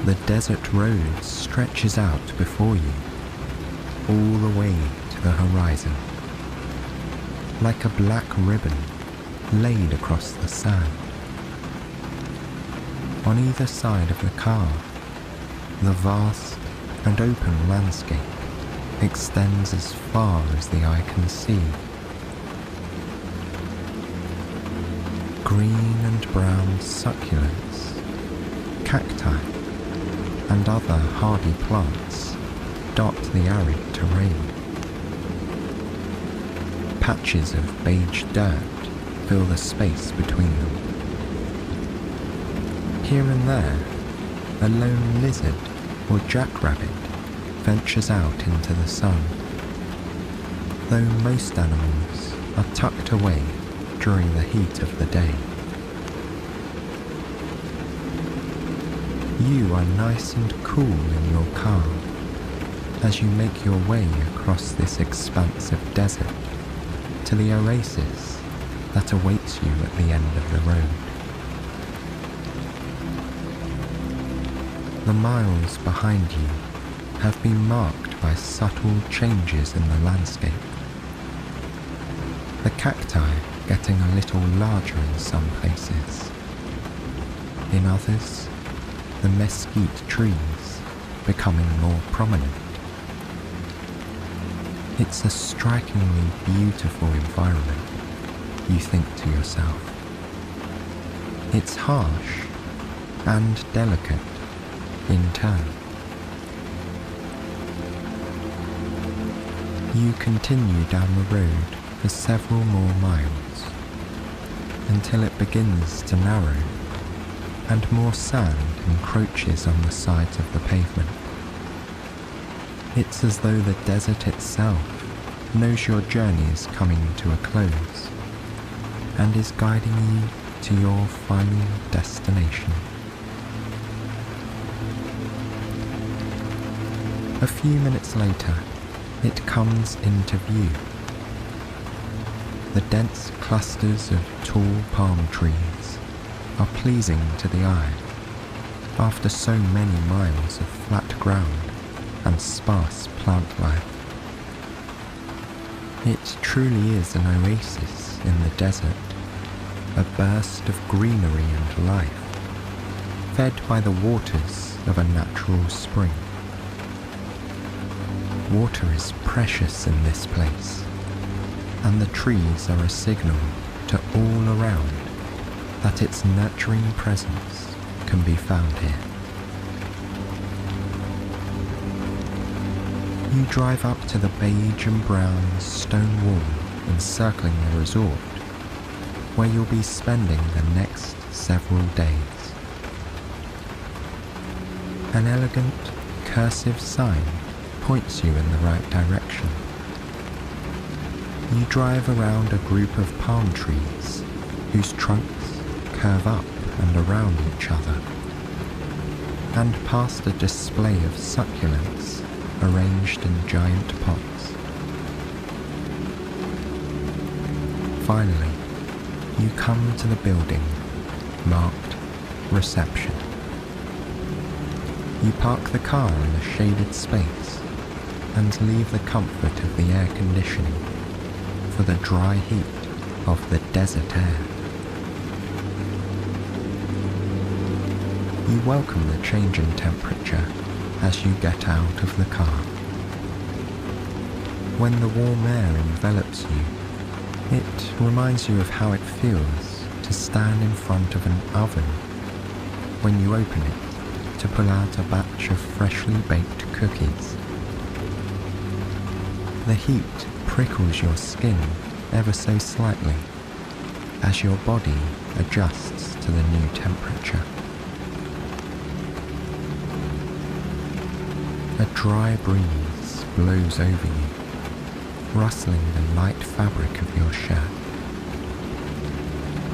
The desert road stretches out before you, all the way to the horizon, like a black ribbon laid across the sand. On either side of the car, the vast and open landscape extends as far as the eye can see. Green and brown succulents, cacti, and other hardy plants dot the arid terrain. Patches of beige dirt fill the space between them. Here and there, a lone lizard or jackrabbit ventures out into the sun, though most animals are tucked away during the heat of the day. You are nice and cool in your car as you make your way across this expanse of desert to the oasis that awaits you at the end of the road. The miles behind you have been marked by subtle changes in the landscape. The cacti getting a little larger in some places. In others, the mesquite trees becoming more prominent. It's a strikingly beautiful environment, you think to yourself. It's harsh and delicate in turn. You continue down the road for several more miles until it begins to narrow and more sand encroaches on the sides of the pavement. It's as though the desert itself knows your journey is coming to a close and is guiding you to your final destination. A few minutes later, it comes into view. The dense clusters of tall palm trees are pleasing to the eye after so many miles of flat ground and sparse plant life. It truly is an oasis in the desert, a burst of greenery and life, fed by the waters of a natural spring. Water is precious in this place, and the trees are a signal to all around that its nurturing presence can be found here. You drive up to the beige and brown stone wall encircling the resort, where you'll be spending the next several days. An elegant, cursive sign points you in the right direction. You drive around a group of palm trees whose trunks curve up and around each other, and past a display of succulents arranged in giant pots. Finally, you come to the building marked Reception. You park the car in a shaded space and leave the comfort of the air conditioning for the dry heat of the desert air. You welcome the change in temperature as you get out of the car. When the warm air envelops you, it reminds you of how it feels to stand in front of an oven when you open it to pull out a batch of freshly baked cookies. The heat prickles your skin ever so slightly as your body adjusts to the new temperature. A dry breeze blows over you, rustling the light fabric of your shirt.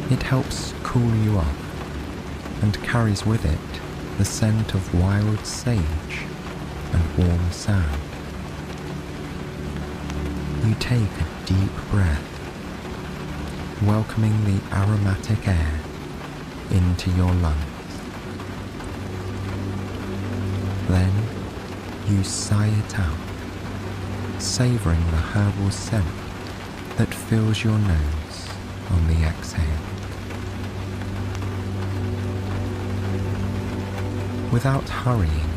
It helps cool you off and carries with it the scent of wild sage and warm sand. You take a deep breath, welcoming the aromatic air into your lungs. Then you sigh it out, savouring the herbal scent that fills your nose on the exhale. Without hurrying,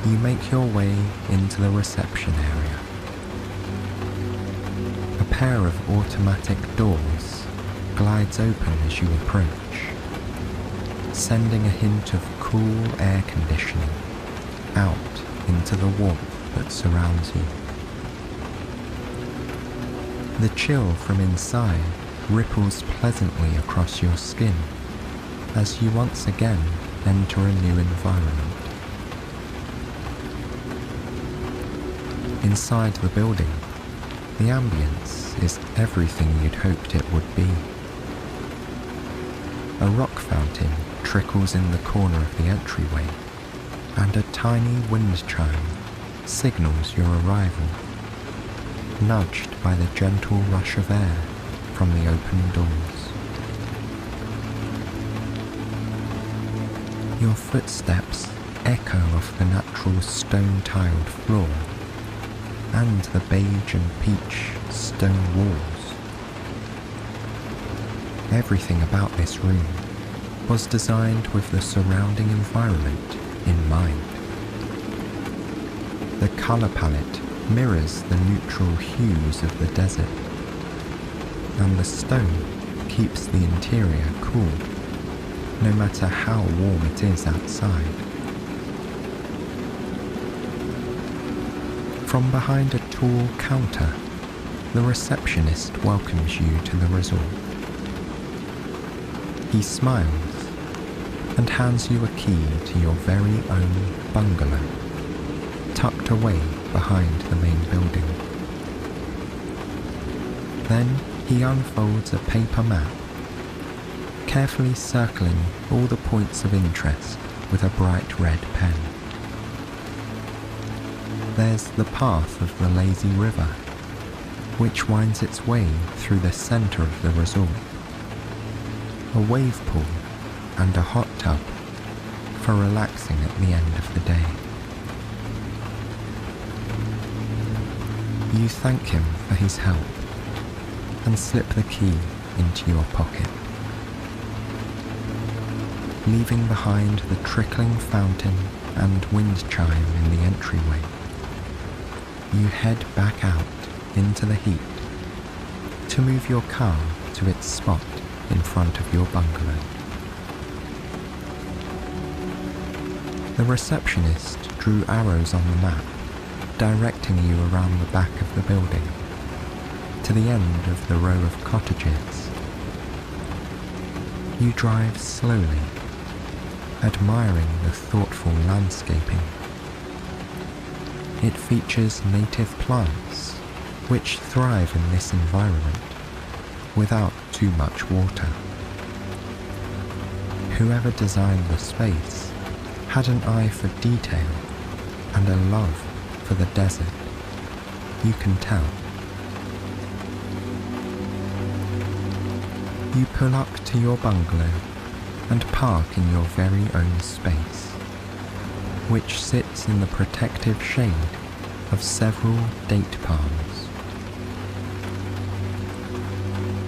you make your way into the reception area. A pair of automatic doors glides open as you approach, sending a hint of cool air conditioning out into the warmth that surrounds you. The chill from inside ripples pleasantly across your skin as you once again enter a new environment. Inside the building, the ambience is everything you'd hoped it would be. A rock fountain trickles in the corner of the entryway, and a tiny wind chime signals your arrival, nudged by the gentle rush of air from the open doors. Your footsteps echo off the natural stone-tiled floor and the beige and peach stone walls. Everything about this room was designed with the surrounding environment in mind. The colour palette mirrors the neutral hues of the desert, and the stone keeps the interior cool, no matter how warm it is outside. From behind a tall counter, the receptionist welcomes you to the resort. He smiles and hands you a key to your very own bungalow, tucked away behind the main building. Then he unfolds a paper map, carefully circling all the points of interest with a bright red pen. There's the path of the lazy river, which winds its way through the centre of the resort. A wave pool and a hot tub for relaxing at the end of the day. You thank him for his help and slip the key into your pocket. Leaving behind the trickling fountain and wind chime in the entryway, you head back out into the heat to move your car to its spot in front of your bungalow. The receptionist drew arrows on the map, directing you around the back of the building to the end of the row of cottages. You drive slowly, admiring the thoughtful landscaping. It features native plants which thrive in this environment without too much water. Whoever designed the space had an eye for detail and a love for the desert, you can tell. You pull up to your bungalow and park in your very own space, which sits in the protective shade of several date palms.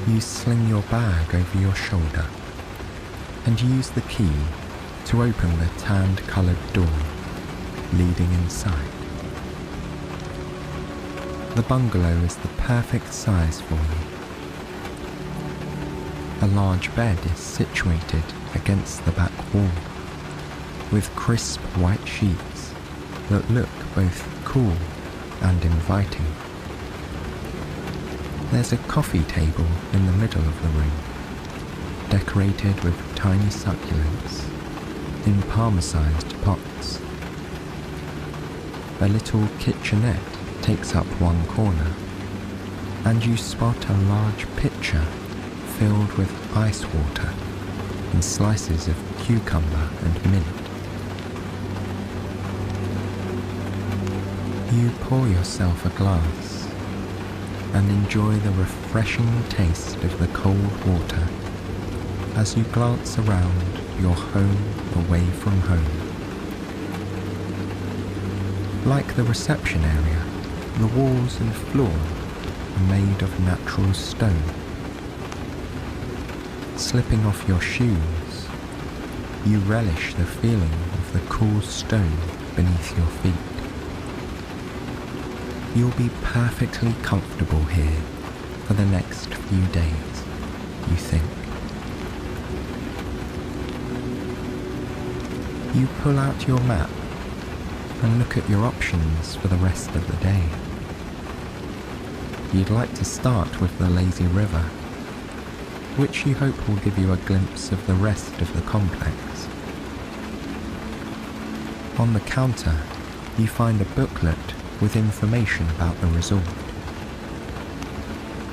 You sling your bag over your shoulder and use the key to open the tanned-coloured door leading inside. The bungalow is the perfect size for you. A large bed is situated against the back wall, with crisp white sheets that look both cool and inviting. There's a coffee table in the middle of the room, decorated with tiny succulents in palm-sized pots. A little kitchenette takes up one corner, and you spot a large pitcher filled with ice water and slices of cucumber and mint. You pour yourself a glass and enjoy the refreshing taste of the cold water as you glance around your home away from home. Like the reception area, the walls and floor are made of natural stone. Slipping off your shoes, you relish the feeling of the cool stone beneath your feet. You'll be perfectly comfortable here for the next few days, you think. You pull out your map and look at your options for the rest of the day. You'd like to start with the lazy river, which you hope will give you a glimpse of the rest of the complex. On the counter, you find a booklet with information about the resort.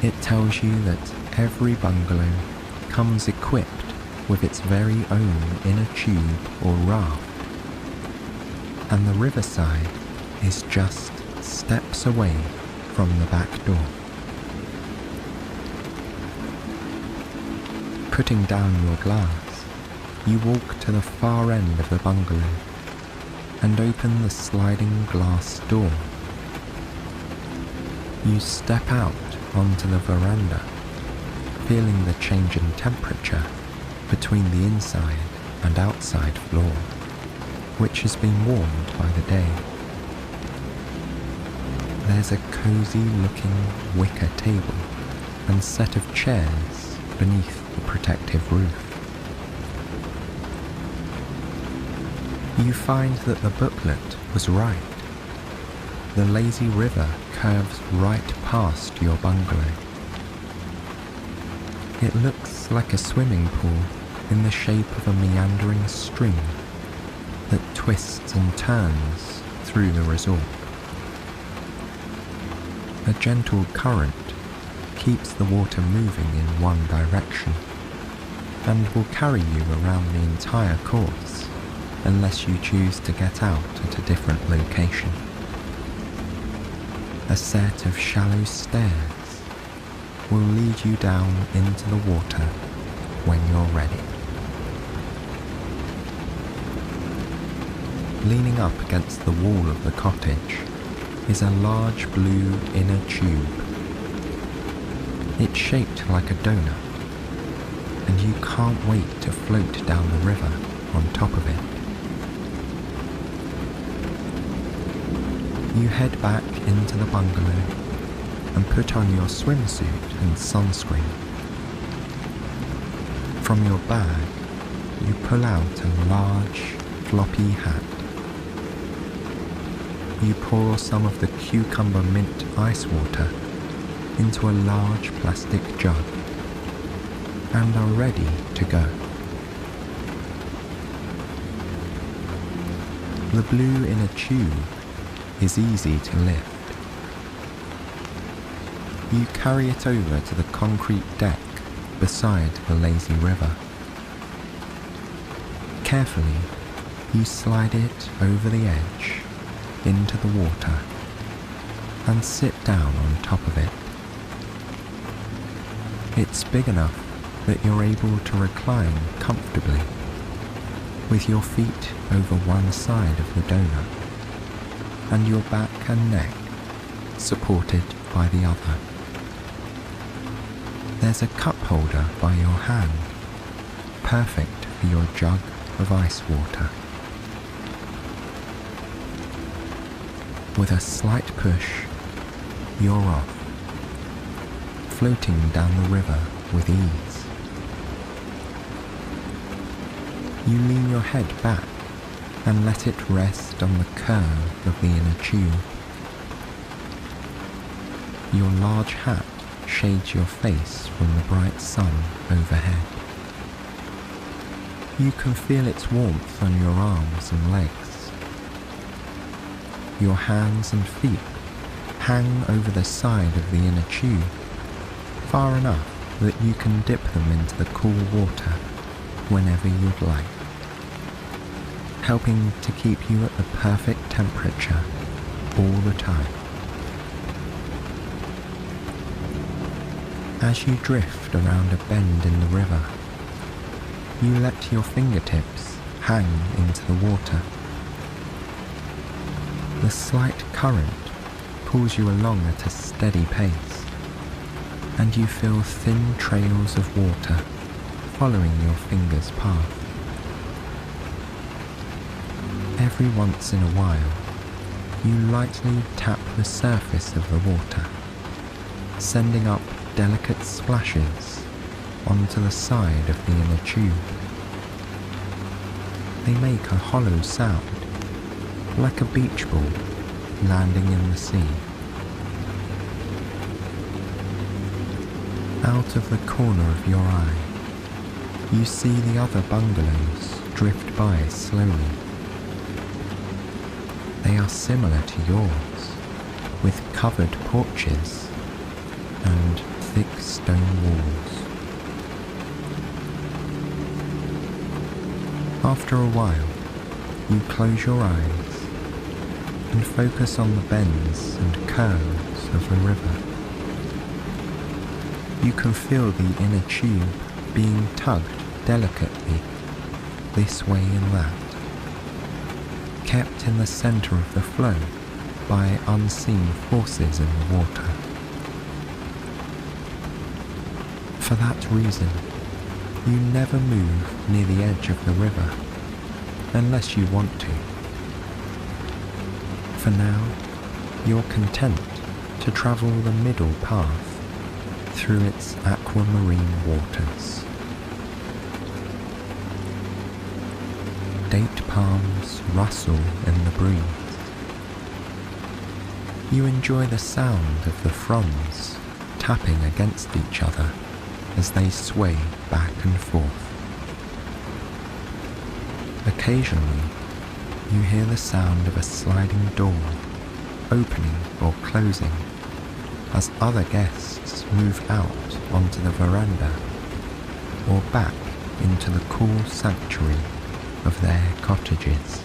It tells you that every bungalow comes equipped with its very own inner tube or raft, and the riverside is just steps away from the back door. Putting down your glass, you walk to the far end of the bungalow and open the sliding glass door. You step out onto the veranda, feeling the change in temperature between the inside and outside floor, which has been warmed by the day. There's a cozy looking wicker table and set of chairs beneath the protective roof. You find that the booklet was right. The lazy river curves right past your bungalow. It looks like a swimming pool in the shape of a meandering stream that twists and turns through the resort. A gentle current keeps the water moving in one direction and will carry you around the entire course unless you choose to get out at a different location. A set of shallow stairs will lead you down into the water when you're ready. Leaning up against the wall of the cottage is a large blue inner tube. It's shaped like a donut, and you can't wait to float down the river on top of it. You head back into the bungalow and put on your swimsuit and sunscreen. From your bag, you pull out a large, floppy hat. You pour some of the cucumber mint ice water into a large plastic jug and are ready to go. The blue inner tube is easy to lift. You carry it over to the concrete deck beside the lazy river. Carefully, you slide it over the edge into the water and sit down on top of it. It's big enough that you're able to recline comfortably with your feet over one side of the donut and your back and neck supported by the other. There's a cup holder by your hand, perfect for your jug of ice water. With a slight push, you're off, floating down the river with ease. You lean your head back and let it rest on the curve of the inner tube. Your large hat shades your face from the bright sun overhead. You can feel its warmth on your arms and legs. Your hands and feet hang over the side of the inner tube, far enough that you can dip them into the cool water whenever you'd like, helping to keep you at the perfect temperature all the time. As you drift around a bend in the river, you let your fingertips hang into the water. The slight current pulls you along at a steady pace, and you feel thin trails of water following your fingers' path. Every once in a while, you lightly tap the surface of the water, sending up delicate splashes onto the side of the inner tube. They make a hollow sound, like a beach ball landing in the sea. Out of the corner of your eye, you see the other bungalows drift by slowly. They are similar to yours, with covered porches and thick stone walls. After a while, you close your eyes and focus on the bends and curves of the river. You can feel the inner tube being tugged delicately this way and that, kept in the center of the flow by unseen forces in the water. For that reason, you never move near the edge of the river unless you want to. For now, you're content to travel the middle path through its aquamarine waters. Date palms rustle in the breeze. You enjoy the sound of the fronds tapping against each other as they sway back and forth. Occasionally, you hear the sound of a sliding door opening or closing as other guests move out onto the veranda or back into the cool sanctuary of their cottages.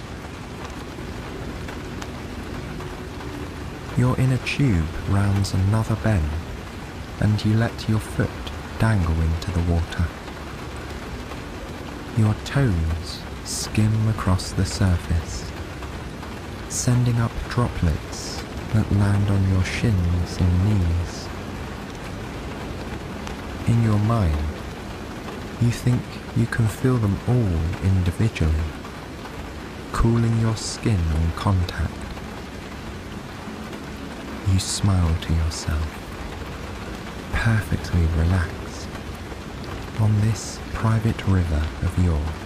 Your inner tube rounds another bend and you let your foot dangle into the water. Your toes skim across the surface, sending up droplets that land on your shins and knees. In your mind, you think you can feel them all individually, cooling your skin on contact. You smile to yourself, perfectly relaxed on this private river of yours.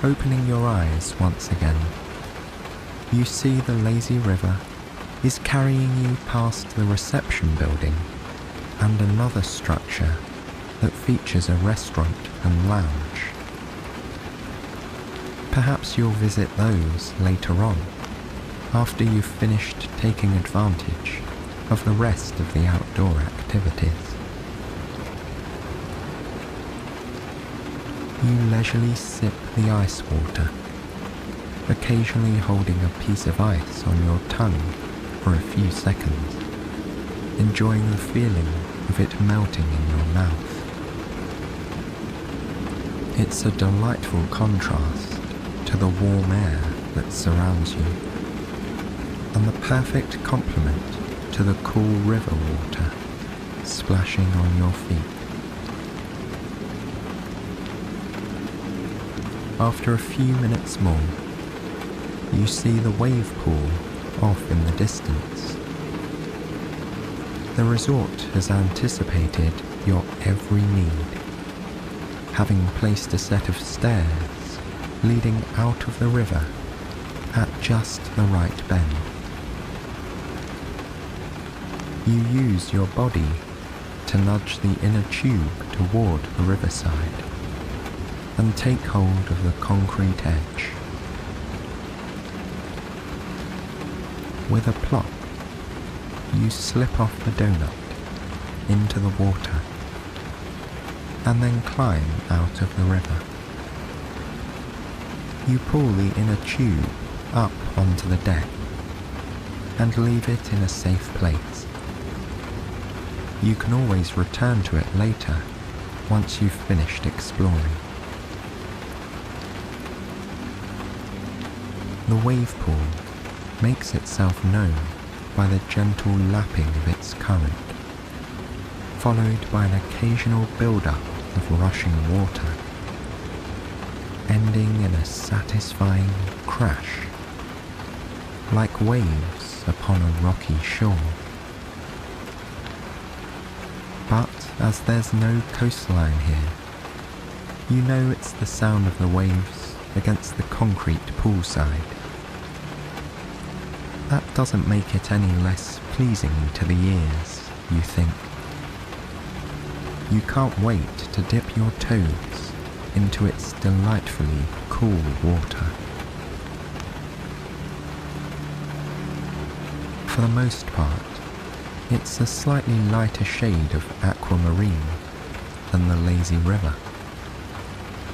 Opening your eyes once again, you see the lazy river is carrying you past the reception building and another structure that features a restaurant and lounge. Perhaps you'll visit those later on, after you've finished taking advantage of the rest of the outdoor activities. You leisurely sip the ice water, occasionally holding a piece of ice on your tongue for a few seconds, enjoying the feeling of it melting in your mouth. It's a delightful contrast to the warm air that surrounds you, and the perfect complement to the cool river water splashing on your feet. After a few minutes more, you see the wave pool off in the distance. The resort has anticipated your every need, having placed a set of stairs leading out of the river at just the right bend. You use your body to nudge the inner tube toward the riverside and take hold of the concrete edge. With a plop, you slip off the donut into the water and then climb out of the river. You pull the inner tube up onto the deck and leave it in a safe place. You can always return to it later once you've finished exploring. The wave pool makes itself known by the gentle lapping of its current, followed by an occasional build-up of rushing water, ending in a satisfying crash, like waves upon a rocky shore. But as there's no coastline here, you know it's the sound of the waves against the concrete poolside. That doesn't make it any less pleasing to the ears, you think. You can't wait to dip your toes into its delightfully cool water. For the most part, it's a slightly lighter shade of aquamarine than the lazy river,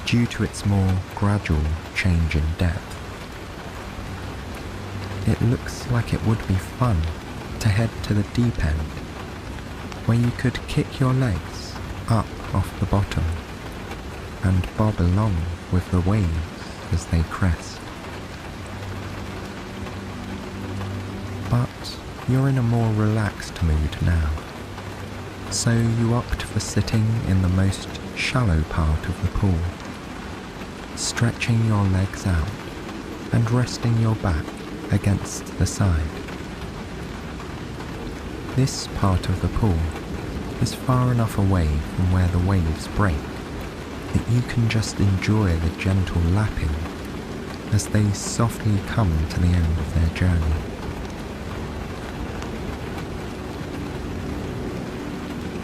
due to its more gradual change in depth. It looks like it would be fun to head to the deep end, where you could kick your legs up off the bottom and bob along with the waves as they crest. But you're in a more relaxed mood now, so you opt for sitting in the most shallow part of the pool, stretching your legs out and resting your back against the side. This part of the pool is far enough away from where the waves break that you can just enjoy the gentle lapping as they softly come to the end of their journey.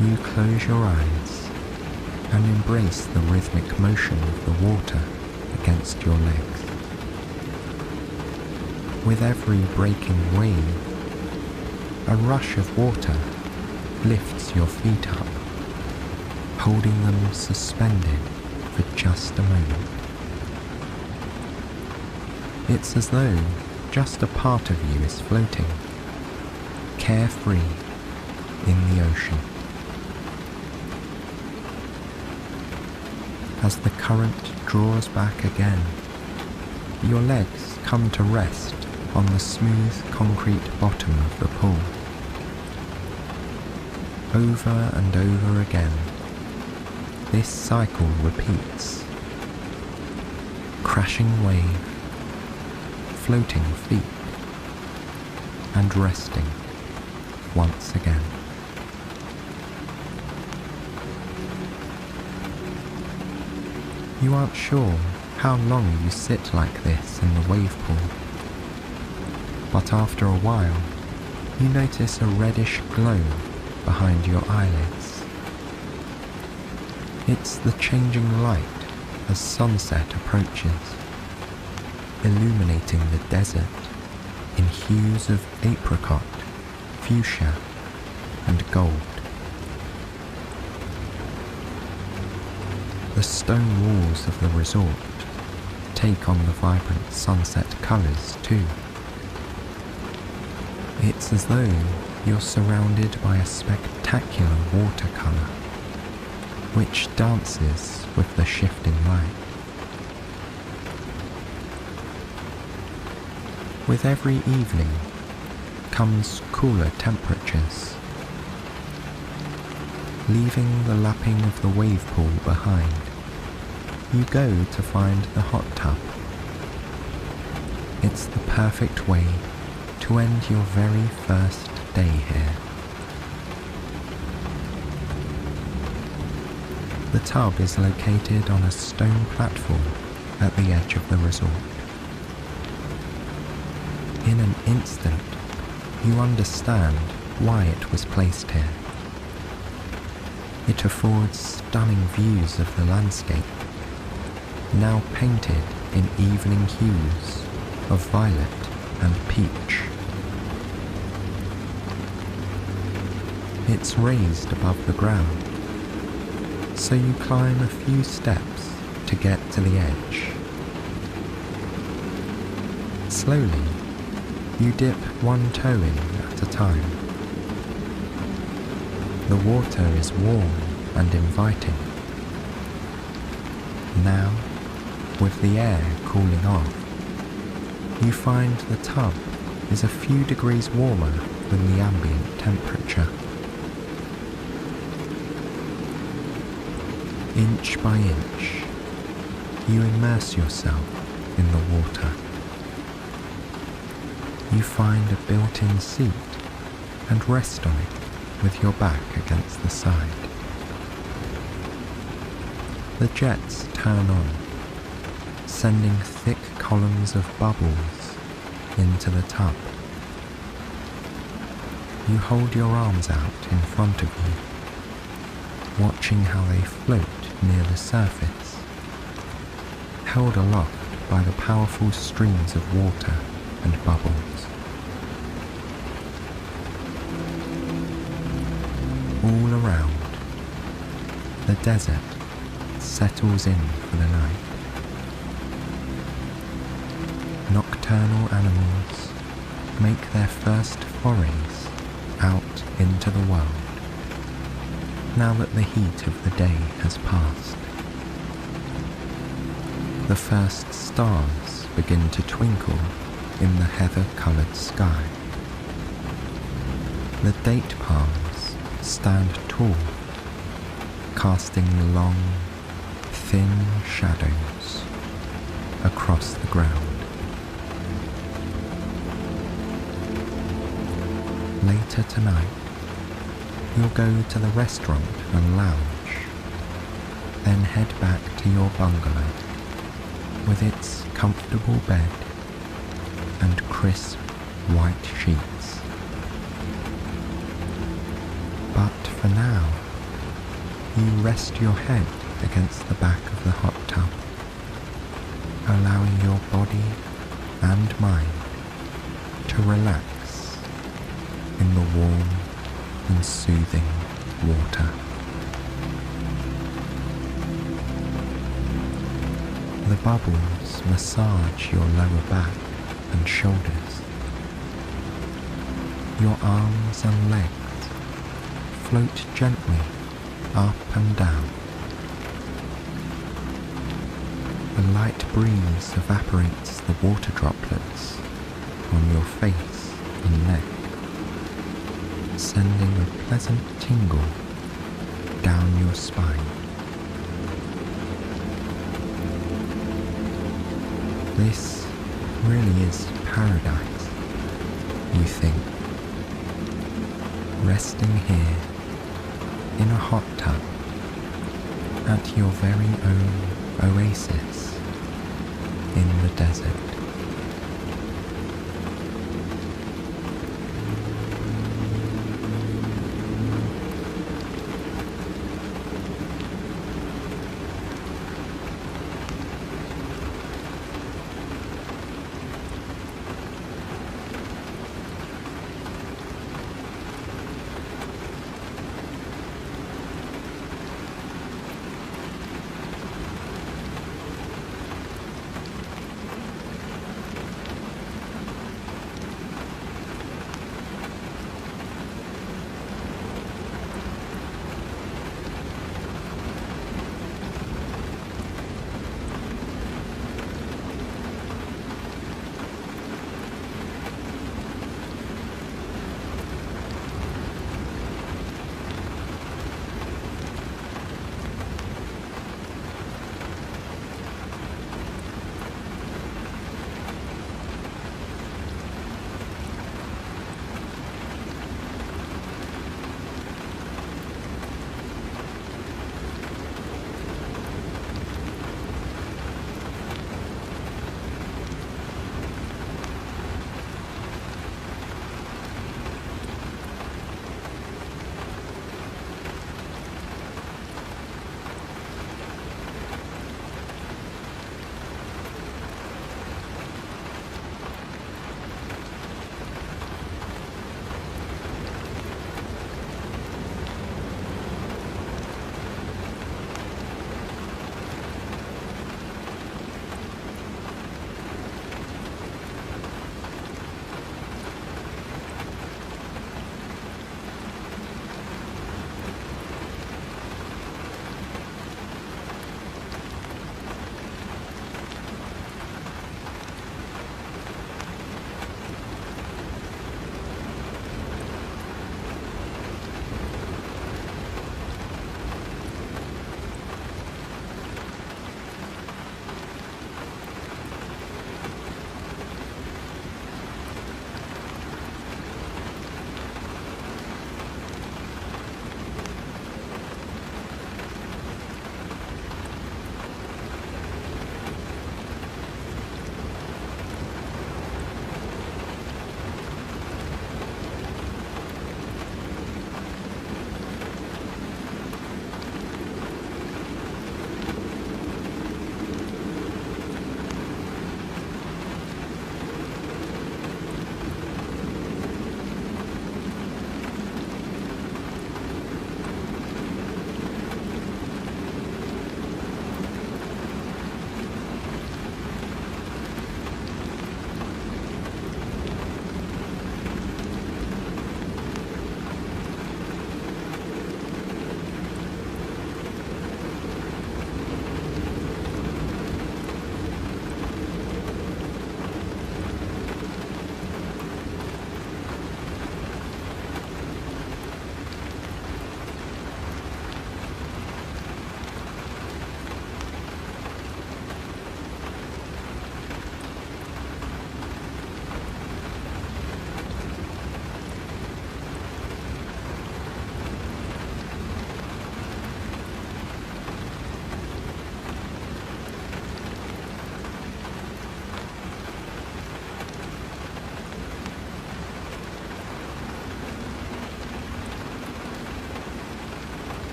You close your eyes and embrace the rhythmic motion of the water against your legs. With every breaking wave, a rush of water lifts your feet up, holding them suspended for just a moment. It's as though just a part of you is floating, carefree in the ocean. As the current draws back again, your legs come to rest on the smooth concrete bottom of the pool. Over and over again, this cycle repeats. Crashing wave, floating feet, and resting once again. You aren't sure how long you sit like this in the wave pool, but after a while, you notice a reddish glow behind your eyelids. It's the changing light as sunset approaches, illuminating the desert in hues of apricot, fuchsia, and gold. The stone walls of the resort take on the vibrant sunset colours too. It's as though you're surrounded by a spectacular watercolour, which dances with the shifting light. With every evening comes cooler temperatures, leaving the lapping of the wave pool behind. You go to find the hot tub. It's the perfect way to end your very first day here. The tub is located on a stone platform at the edge of the resort. In an instant, you understand why it was placed here. It affords stunning views of the landscape, now painted in evening hues of violet and peach. It's raised above the ground, so you climb a few steps to get to the edge. Slowly, you dip one toe in at a time. The water is warm and inviting. Now, with the air cooling off, You find the tub is a few degrees warmer than the ambient temperature. Inch by inch, you immerse yourself in the water. You find a built-in seat and rest on it with your back against the side. The jets turn on, sending thick columns of bubbles into the tub. You hold your arms out in front of you, watching how they float near the surface, held aloft by the powerful streams of water and bubbles. All around, the desert settles in for the night. Nocturnal animals make their first forays out into the world, now that the heat of the day has passed. The first stars begin to twinkle in the heather-coloured sky. The date palms stand tall, casting long, thin shadows across the ground. Later tonight, you'll go to the restaurant and lounge, then head back to your bungalow with its comfortable bed and crisp white sheets. But for now, you rest your head against the back of the hot tub, allowing your body and mind to relax in the warm and soothing water. The bubbles massage your lower back and shoulders. Your arms and legs float gently up and down. The light breeze evaporates the water droplets on your face and neck, sending a pleasant tingle down your spine. This really is paradise, you think, resting here in a hot tub at your very own oasis in the desert.